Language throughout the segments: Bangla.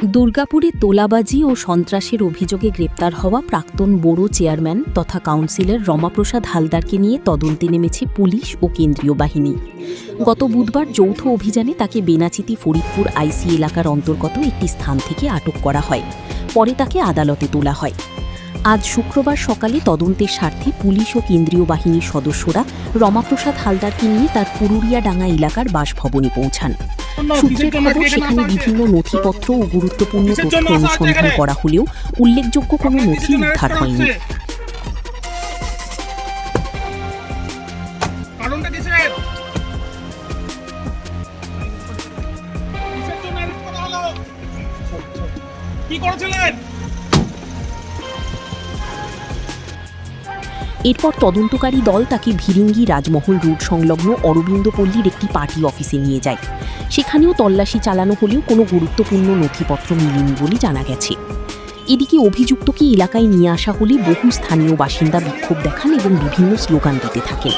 দুর্গাপুরে তোলাবাজি ও সন্ত্রাসের অভিযোগে গ্রেপ্তার হওয়া প্রাক্তন বোরো চেয়ারম্যান তথা কাউন্সিলর রমাপ্রসাদ হালদারকে নিয়ে তদন্তে নেমেছে পুলিশ ও কেন্দ্রীয় বাহিনী। গত বুধবার যৌথ অভিযানে তাকে বেনাচিতি ফরিদপুর আইসি এলাকার অন্তর্গত একটি স্থান থেকে আটক করা হয়। পরে তাকে আদালতে তোলা হয়। আজ শুক্রবার সকালে তদন্তের স্বার্থে পুলিশ ও কেন্দ্রীয় বাহিনীর সদস্যরা রমাপ্রসাদ হালদারকে নিয়ে তার পুরুলিয়াডাঙ্গা এলাকার বাসভবনে পৌঁছান। সূত্রের খবর, সেখানে বিভিন্ন নথিপত্র ও গুরুত্বপূর্ণ তথ্য অনুসন্ধান করা হলেও উল্লেখযোগ্য কোনো নথি উদ্ধার হয়নি। এরপর তদন্তকারী দল তাকে ভিরিঙ্গি রাজমহল রোড সংলগ্ন অরবিন্দপল্লীর একটি পার্টি অফিসে নিয়ে যায়। সেখানেও তল্লাশি চালানো হলেও কোনো গুরুত্বপূর্ণ নথিপত্র মিলেনি বলে জানা গেছে। এদিকে অভিযুক্তকে এলাকায় নিয়ে আসা হলে বহু স্থানীয় বাসিন্দা বিক্ষোভ দেখান এবং বিভিন্ন স্লোগান দিতে থাকেন।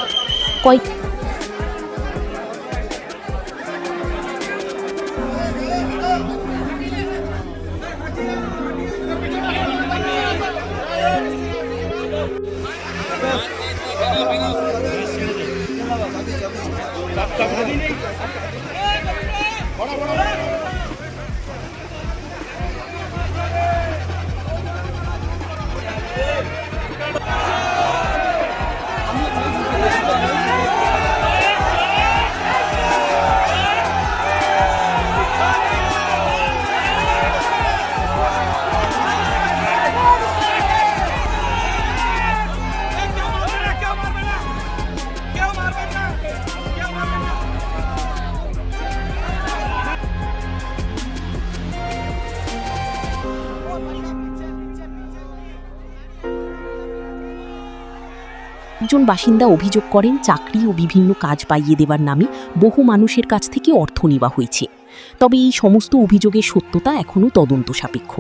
একজন বাসিন্দা অভিযোগ করেন, চাকরি ও বিভিন্ন কাজ পাইয়ে দেওয়ার নামে বহু মানুষের কাছ থেকে অর্থ নেওয়া হয়েছে। তবে এই সমস্ত অভিযোগের সত্যতা এখনও তদন্ত সাপেক্ষ।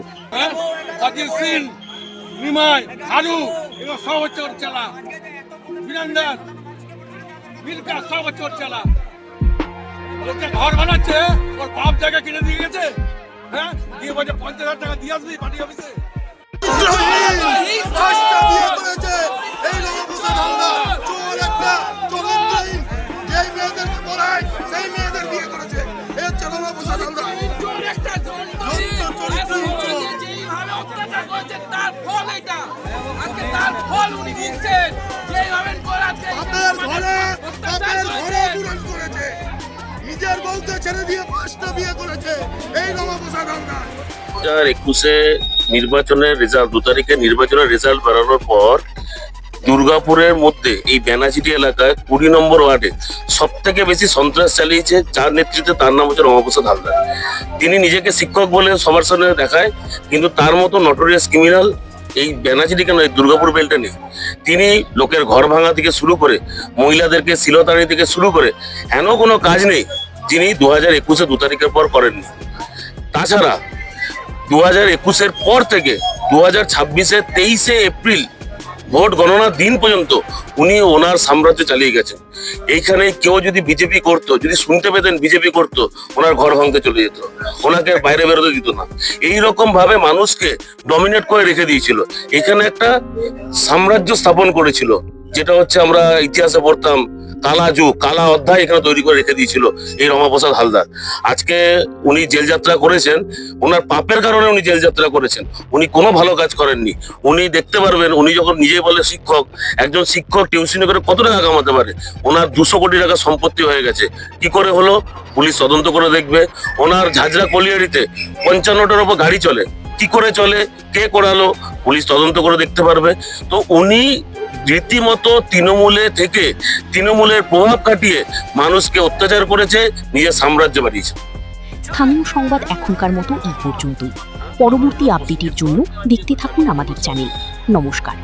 নির্বাচনের রেজাল্ট 2 তারিখে নির্বাচনের রেজাল্ট বেরোনোর পর দুর্গাপুরের মধ্যে এই বেনাচিটি এলাকায় 20 নম্বর ওয়ার্ডে সব থেকে বেশি সন্ত্রাস চালিয়েছে যার নেতৃত্বে, তার নাম হচ্ছে রমাপ্রসাদ হালদার। তিনি নিজেকে শিক্ষক বলে সবার সামনে দেখায়, কিন্তু তার মতো নটোরিয়াস ক্রিমিনাল এই বেনাচিটি কেন, এই দুর্গাপুর বেল্টে নেই। তিনি লোকের ঘর ভাঙা থেকে শুরু করে মহিলাদেরকে শিলতাড়ি থেকে শুরু করে হেন কোনো কাজ নেই যিনি 2021-এ 2 তারিখের পর করেননি। তাছাড়া 2021-এর পর থেকে 2026-এ 23শে এপ্রিল ভোট গণনার দিন পর্যন্ত উনি ওনার সাম্রাজ্য চালিয়ে গেছেন। এইখানে কেউ যদি বিজেপি করতো, যদি শুনতে পেতেন বিজেপি করতো, ওনার ঘর ভাঙতে চলে যেত, ওনাকে বাইরে বেরোতে দিত না। এইরকম ভাবে মানুষকে ডমিনেট করে রেখে দিয়েছিল। এখানে একটা সাম্রাজ্য স্থাপন করেছিল, যেটা হচ্ছে আমরা ইতিহাসে পড়তাম কালা যুগ, কালা অধ্যায় এখানে তৈরি করে রেখে দিয়েছিল এই রমাপ্রসাদ হালদার। আজকে উনি জেল যাত্রা করেছেন, ওনার পাপের কারণে উনি জেল যাত্রা করেছেন। উনি কোনো ভালো কাজ করেননি। উনি দেখতে পারবেন, উনি যখন নিজেই বলে শিক্ষক, একজন শিক্ষক টিউশনি করে কত টাকা কামাতে পারে। ওনার 200 কোটি টাকা সম্পত্তি হয়ে গেছে। কি করে হলো পুলিশ তদন্ত করে দেখবে। ওনার ঝাঁঝরা কলিয়ারিতে 55টার উপর গাড়ি চলে, কি করে চলে, কে করালো, পুলিশ তদন্ত করে দেখতে পারবে। তো উনি রীতিমতো তৃণমূলে থেকে তৃণমূলের প্রভাব কাটিয়ে মানুষকে অত্যাচার করেছে, নিজের সাম্রাজ্য বাড়িয়েছে। স্থানীয় সংবাদ এখনকার মতো এই পর্যন্তই। পরবর্তী আপডেটের জন্য দেখতে থাকুন আমাদের চ্যানেল। নমস্কার।